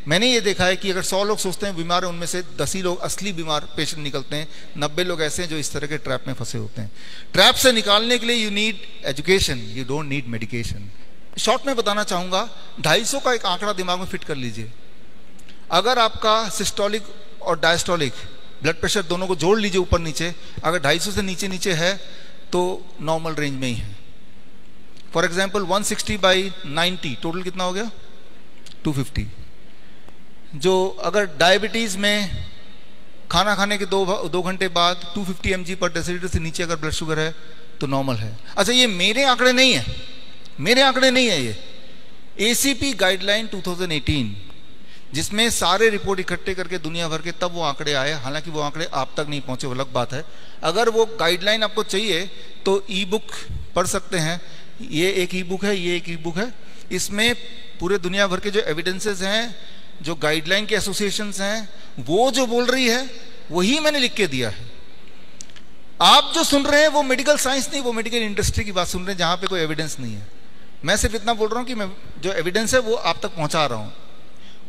मैंने ये देखा है कि अगर 100 लोग सोचते हैं बीमार हैं, उनमें से 10 ही लोग असली बीमार पेशेंट निकलते हैं, 90 लोग ऐसे हैं जो इस तरह के ट्रैप में फंसे होते हैं। ट्रैप से निकालने के लिए you need education, you don't need medication. Short में बताना चाहूँगा, 250 का एक आंकड़ा दिमाग में फिट कर लीजिए। अगर आपका सिस्टोलिक और डायस्टोलिक ब्लड प्रेशर दोनों को जोड़ लीजिए ऊपर नीचे, अगर 250 से नीचे नीचे है तो नॉर्मल रेंज में ही है। फॉर एग्जाम्पल 160/90 टोटल कितना हो गया? 250। जो अगर डायबिटीज में खाना खाने के 2 घंटे बाद 250 mg/डेसीलीटर से नीचे अगर ब्लड शुगर है तो नॉर्मल है। अच्छा, ये मेरे आंकड़े नहीं है, मेरे आंकड़े नहीं है, ये ACP गाइडलाइन 2018, जिसमें सारे रिपोर्ट इकट्ठे करके दुनिया भर के तब वो आंकड़े आए। हालांकि वो आंकड़े आप तक नहीं पहुंचे, वो अलग बात है। अगर वो गाइडलाइन आपको चाहिए तो ई बुक पढ़ सकते हैं। ये एक ई बुक है, ये एक ई बुक है। इसमें पूरे दुनिया भर के जो एविडेंसेस हैं, जो गाइडलाइन के एसोसिएशंस हैं, वो जो बोल रही है वही मैंने लिख के दिया है। आप जो सुन रहे हैं वो मेडिकल साइंस नहीं, वो मेडिकल इंडस्ट्री की बात सुन रहे हैं, जहां पे कोई एविडेंस नहीं है। मैं सिर्फ इतना बोल रहा हूं कि मैं जो एविडेंस है वो आप तक पहुंचा रहा हूं।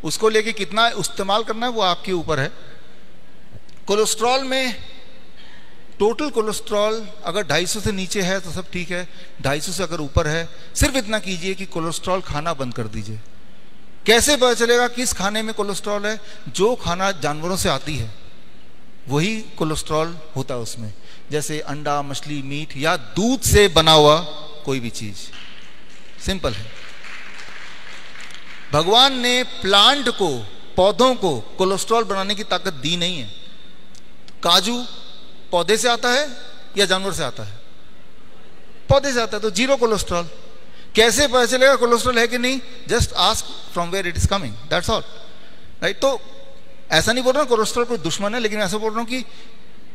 उसको लेके कितना इस्तेमाल करना है वो आपके ऊपर है। कोलेस्ट्रॉल में टोटल कोलेस्ट्रॉल अगर 250 से नीचे है तो सब ठीक है, 250 से अगर ऊपर है सिर्फ इतना कीजिए कि कोलेस्ट्रॉल खाना बंद कर दीजिए। कैसे पता चलेगा किस खाने में कोलेस्ट्रॉल है? जो खाना जानवरों से आती है वही कोलेस्ट्रॉल होता है उसमें, जैसे अंडा, मछली, मीट या दूध से बना हुआ कोई भी चीज। सिंपल है। भगवान ने प्लांट को, पौधों को कोलेस्ट्रॉल बनाने की ताकत दी नहीं है। काजू पौधे से आता है या जानवर से आता है? पौधे से आता है, तो जीरो कोलेस्ट्रॉल। कैसे पता चलेगा कोलेस्ट्रॉल है कि नहीं? Just ask from where it is coming, that's all, right. तो ऐसा नहीं बोल रहा हूं कोलेस्ट्रॉल कोई दुश्मन है, लेकिन ऐसा बोल रहा हूं कि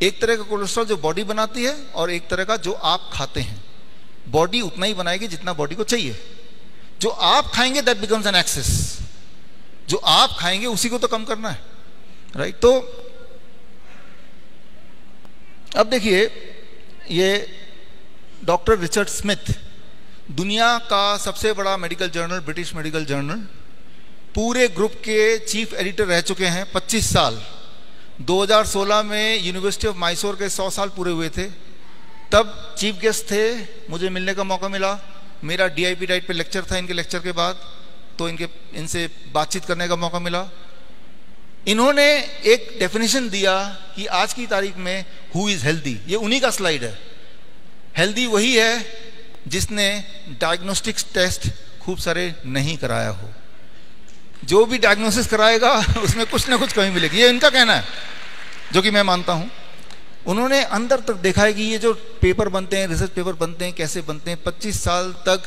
एक तरह का कोलेस्ट्रॉल जो बॉडी बनाती है और एक तरह का जो आप खाते हैं। बॉडी उतना ही बनाएगी जितना बॉडी को चाहिए। जो आप खाएंगे दैट बिकम्स एन एक्सेस, जो आप खाएंगे उसी को तो कम करना है, राइट। तो अब देखिए, ये डॉक्टर रिचर्ड स्मिथ, दुनिया का सबसे बड़ा medical journal, British medical journal, पूरे ग्रुप के चीफ एडिटर रह चुके हैं 25 साल। 2016 में यूनिवर्सिटी ऑफ मैसूर के 100 साल पूरे हुए थे, तब चीफ गेस्ट थे, मुझे मिलने का मौका मिला। मेरा DIP डाइट पे लेक्चर था इनके लेक्चर के बाद, तो इनसे बातचीत करने का मौका मिला। इन्होंने एक डेफिनेशन दिया कि आज की तारीख में हु इज हेल्दी, ये उन्हीं का स्लाइड है। हेल्दी वही है जिसने डायग्नोस्टिक्स टेस्ट खूब सारे नहीं कराया हो। जो भी डायग्नोसिस कराएगा उसमें कुछ ना कुछ कमी मिलेगी, ये इनका कहना है, जो कि मैं मानता हूं। उन्होंने अंदर तक देखा है कि ये जो पेपर बनते हैं, रिसर्च पेपर बनते हैं, कैसे बनते हैं। 25 साल तक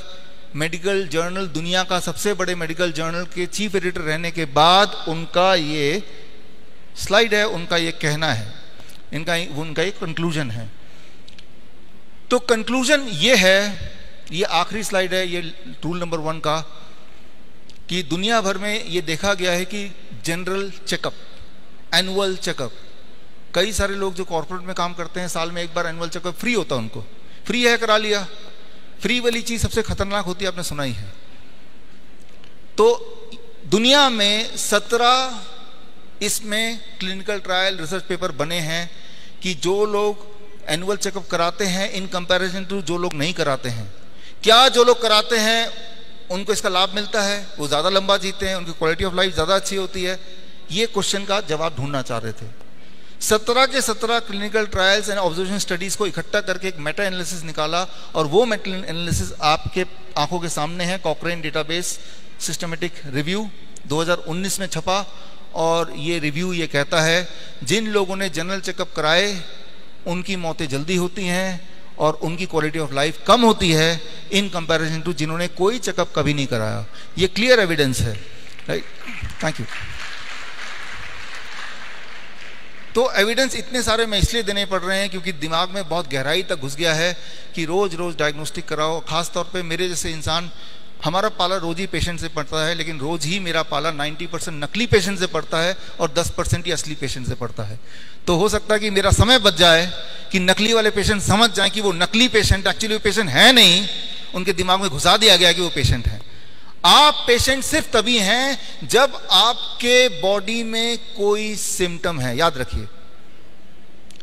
मेडिकल जर्नल, दुनिया का सबसे बड़े मेडिकल जर्नल के चीफ एडिटर रहने के बाद उनका ये स्लाइड है, उनका ये कहना है, उनका ये कंक्लूजन है। तो कंक्लूजन ये है, ये आखिरी स्लाइड है, ये रूल नंबर 1 का, कि दुनिया भर में ये देखा गया है कि जनरल चेकअप, एनुअल चेकअप, कई सारे लोग जो कॉर्पोरेट में काम करते हैं साल में एक बार एनुअल चेकअप फ्री होता है उनको, फ्री है करा लिया। फ्री वाली चीज सबसे खतरनाक होती है, आपने सुना ही है। तो दुनिया में 17 इसमें क्लिनिकल ट्रायल रिसर्च पेपर बने हैं कि जो लोग एनुअल चेकअप कराते हैं इन कंपैरिजन टू जो लोग नहीं कराते हैं, क्या जो लोग कराते हैं उनको इसका लाभ मिलता है, वो ज़्यादा लंबा जीते हैं, उनकी क्वालिटी ऑफ लाइफ ज़्यादा अच्छी होती है। ये क्वेश्चन का जवाब ढूंढना चाह रहे थे। 17 के 17 clinical trials and observation studies को इकट्ठा करके एक मेटा एनालिसिस निकाला, और वो मेटा एनालिसिस आपके आंखों के सामने है। कॉक्रेन डेटाबेस सिस्टमेटिक रिव्यू 2019 में छपा, और ये रिव्यू ये कहता है जिन लोगों ने जनरल चेकअप कराए उनकी मौतें जल्दी होती हैं और उनकी क्वालिटी ऑफ लाइफ कम होती है इन कंपैरिजन टू जिन्होंने कोई चेकअप कभी नहीं कराया। ये क्लियर एविडेंस है, राइट। Thank you. तो एविडेंस इतने सारे मैं इसलिए देने पड़ रहे हैं क्योंकि दिमाग में बहुत गहराई तक घुस गया है कि रोज रोज डायग्नोस्टिक कराओ। खास तौर पे मेरे जैसे इंसान, हमारा पाला रोज ही पेशेंट से पड़ता है, लेकिन रोज ही मेरा पाला 90% नकली पेशेंट से पड़ता है और 10% ही असली पेशेंट से पड़ता है। तो हो सकता है कि मेरा समय बच जाए कि नकली वाले पेशेंट समझ जाएं कि वो नकली पेशेंट एक्चुअली वो पेशेंट है नहीं, उनके दिमाग में घुसा दिया गया कि वो पेशेंट है। आप पेशेंट सिर्फ तभी हैं जब आपके बॉडी में कोई सिम्टम है। याद रखिए,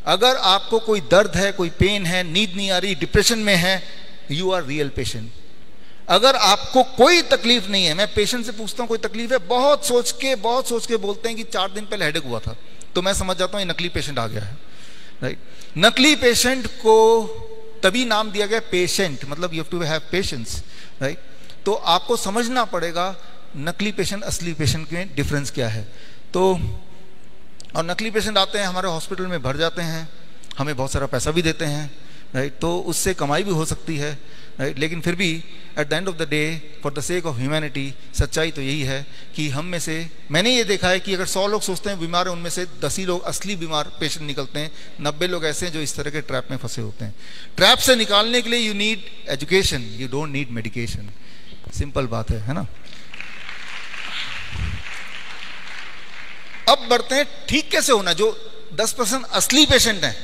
अगर आपको कोई दर्द है, कोई पेन है, नींद नहीं आ रही, डिप्रेशन में है, यू आर रियल पेशेंट। अगर आपको कोई तकलीफ नहीं है, मैं पेशेंट से पूछता हूं कोई तकलीफ है, बहुत सोच के बोलते हैं कि 4 दिन पहले हेडेक हुआ था, तो मैं समझ जाता हूं ये नकली पेशेंट आ गया है, राइट। नकली पेशेंट को तभी नाम दिया गया पेशेंट, मतलब you have to have patience, right. तो आपको समझना पड़ेगा नकली पेशेंट असली पेशेंट में डिफरेंस क्या है। तो और नकली पेशेंट आते हैं हमारे हॉस्पिटल में, भर जाते हैं, हमें बहुत सारा पैसा भी देते हैं, राइट। तो उससे कमाई भी हो सकती है, राइट। लेकिन फिर भी at the end of the day, for the sake of humanity, सच्चाई तो यही है कि हम में से, मैंने ये देखा है कि अगर 100 लोग सोचते हैं बीमार हैं, उनमें से 10 ही लोग असली बीमार पेशेंट निकलते हैं, 90 लोग ऐसे हैं जो इस तरह के ट्रैप में फंसे होते हैं। ट्रैप से निकालने के लिए you need education, you don't need medication. Simple बात है ना। अब बढ़ते हैं ठीक कैसे होना। जो 10% असली पेशेंट हैं,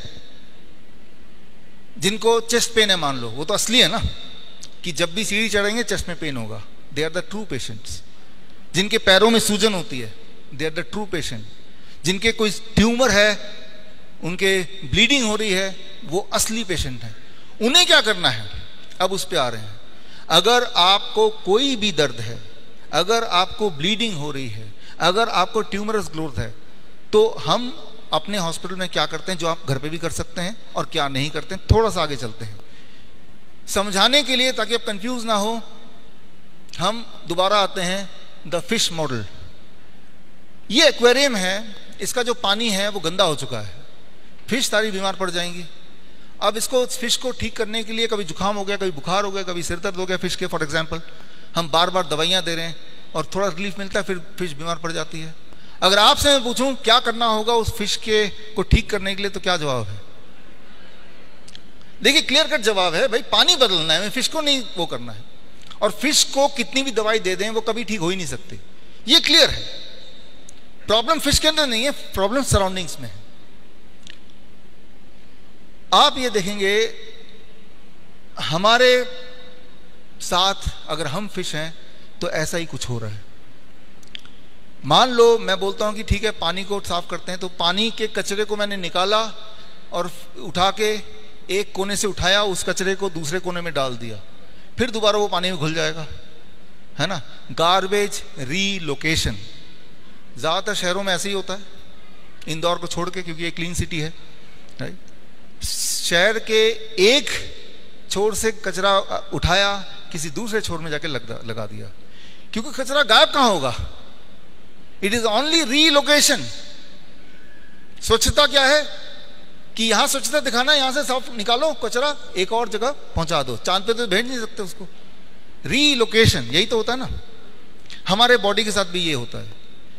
जिनको चेस्ट पेन है मान लो, वो तो असली है ना, कि जब भी सीढ़ी चढ़ेंगे चेस्ट में पेन होगा, they are the true patients. जिनके पैरों में सूजन होती है, they are the true patient. जिनके कोई ट्यूमर है, उनके ब्लीडिंग हो रही है, वो असली पेशेंट है। उन्हें क्या करना है, अब उस पर आ रहे हैं। अगर आपको कोई भी दर्द है, अगर आपको ब्लीडिंग हो रही है, अगर आपको ट्यूमरस ग्रोथ है, तो हम अपने हॉस्पिटल में क्या करते हैं जो आप घर पे भी कर सकते हैं और क्या नहीं करते हैं, थोड़ा सा आगे चलते हैं समझाने के लिए, ताकि आप कंफ्यूज ना हो। हम दोबारा आते हैं द फिश मॉडल। ये एक्वेरियम है, इसका जो पानी है वो गंदा हो चुका है, फिश सारी बीमार पड़ जाएंगी। अब इसको, फिश को ठीक करने के लिए कभी जुकाम हो गया, कभी बुखार हो गया, कभी सिर दर्द हो गया फिश के, फॉर एग्जाम्पल, हम बार बार दवाइयाँ दे रहे हैं और थोड़ा रिलीफ मिलता है, फिर फिश बीमार पड़ जाती है। अगर आपसे मैं पूछूं क्या करना होगा उस फिश के को ठीक करने के लिए, तो क्या जवाब है? देखिए, क्लियर कट जवाब है भाई, पानी बदलना है, फिश को नहीं वो करना है। और फिश को कितनी भी दवाई दे दें वो कभी ठीक हो ही नहीं सकती, ये क्लियर है। प्रॉब्लम फिश के अंदर नहीं है, प्रॉब्लम सराउंडिंग्स में है। आप ये देखेंगे हमारे साथ, अगर हम फिश हैं तो ऐसा ही कुछ हो रहा है। मान लो मैं बोलता हूं कि ठीक है पानी को साफ करते हैं, तो पानी के कचरे को मैंने निकाला और उठा के एक कोने से उठाया, उस कचरे को दूसरे कोने में डाल दिया, फिर दोबारा वो पानी में घुल जाएगा, है ना। गार्बेज रीलोकेशन ज़्यादातर शहरों में ऐसे ही होता है, इंदौर को छोड़ के, क्योंकि ये क्लीन सिटी है, राइट। शहर के एक छोर से कचरा उठाया, किसी दूसरे छोर में जाके लगा दिया, क्योंकि कचरा गायब कहाँ होगा, इट इज ओनली रीलोकेशन। स्वच्छता क्या है कि यहां स्वच्छता दिखाना, यहां से साफ निकालो कचरा, एक और जगह पहुंचा दो, चांद पे तो भेज नहीं सकते उसको। रीलोकेशन यही तो होता है ना। हमारे बॉडी के साथ भी ये होता है।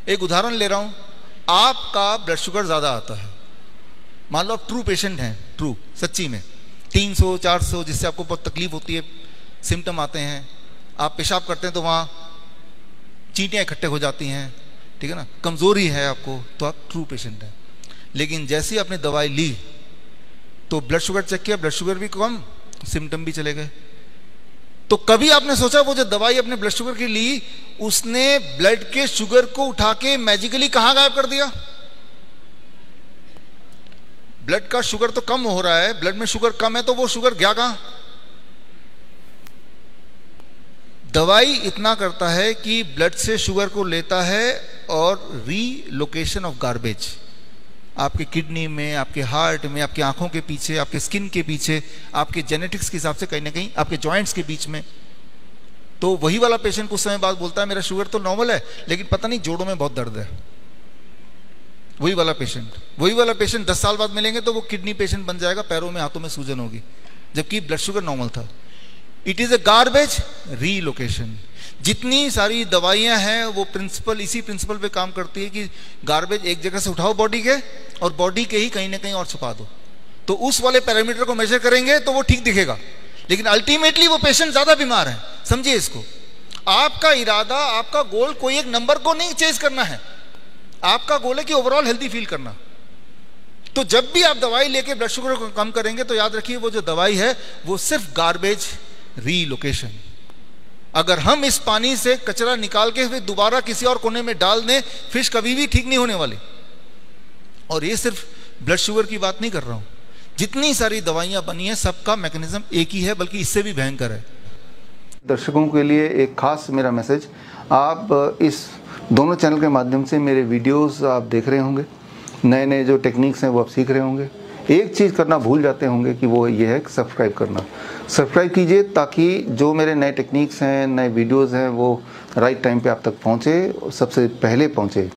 एक उदाहरण ले रहा हूं, आपका ब्लड शुगर ज्यादा आता है, मान लो आप ट्रू पेशेंट हैं, ट्रू सच्ची में 300 400, जिससे आपको बहुत तकलीफ होती है, सिम्टम आते हैं, आप पेशाब करते हैं तो वहां चींटियां इकट्ठे हो जाती हैं, ठीक है ना, कमजोरी है आपको, तो आप ट्रू पेशेंट हैं। लेकिन जैसे ही आपने दवाई ली तो ब्लड शुगर चेक किया, ब्लड शुगर भी कम, सिम्टम भी चले गए। तो कभी आपने सोचा वो जो दवाई अपने ब्लड शुगर की ली, उसने ब्लड के शुगर को उठा के मैजिकली कहां गायब कर दिया? ब्लड का शुगर तो कम हो रहा है, ब्लड में शुगर कम है, तो वो शुगर गया कहां? दवाई इतना करता है कि ब्लड से शुगर को लेता है और रीलोकेशन ऑफ गार्बेज आपके किडनी में, आपके हार्ट में, आपकी आंखों के पीछे, आपके स्किन के पीछे, आपके जेनेटिक्स के हिसाब से कहीं ना कहीं आपके जॉइंट्स के बीच में। तो वही वाला पेशेंट कुछ समय बाद बोलता है मेरा शुगर तो नॉर्मल है, लेकिन पता नहीं जोड़ों में बहुत दर्द है। वही वाला पेशेंट 10 साल बाद मिलेंगे तो वो किडनी पेशेंट बन जाएगा, पैरों में हाथों में सूजन होगी, जबकि ब्लड शुगर नॉर्मल था। It is a garbage relocation. जितनी सारी दवाइयां हैं वो प्रिंसिपल, इसी प्रिंसिपल पे काम करती है कि गार्बेज एक जगह से उठाओ बॉडी के, और बॉडी के ही कहीं ना कहीं और छुपा दो, तो उस वाले पैरामीटर को मेजर करेंगे तो वो ठीक दिखेगा, लेकिन अल्टीमेटली वो पेशेंट ज्यादा बीमार है। समझिए इसको, आपका इरादा, आपका गोल कोई एक नंबर को नहीं चेज करना है, आपका गोल है कि ओवरऑल हेल्दी फील करना। तो जब भी आप दवाई लेके ब्लड शुगर को कम करेंगे तो याद रखिए वो जो दवाई है वो सिर्फ गार्बेज रीलोकेशन, अगर हम इस पानी से कचरा निकाल के फिर दोबारा किसी और कोने में डाल दें, फिश कभी भी ठीक नहीं होने वाली। और ये सिर्फ ब्लड शुगर की बात नहीं कर रहा हूं, जितनी सारी दवाइयां बनी हैं सबका मैकेनिज्म एक ही है, बल्कि इससे भी भयंकर है। दर्शकों के लिए एक खास मेरा मैसेज, आप इस दोनों चैनल के माध्यम से मेरे वीडियोस आप देख रहे होंगे, नए नए जो टेक्निक्स हैं वो आप सीख रहे होंगे। एक चीज़ करना भूल जाते होंगे कि वो ये है कि सब्सक्राइब करना। सब्सक्राइब कीजिए ताकि जो मेरे नए टेक्निक्स हैं, नए वीडियोस हैं, वो राइट टाइम पे आप तक पहुँचे, सबसे पहले पहुँचे।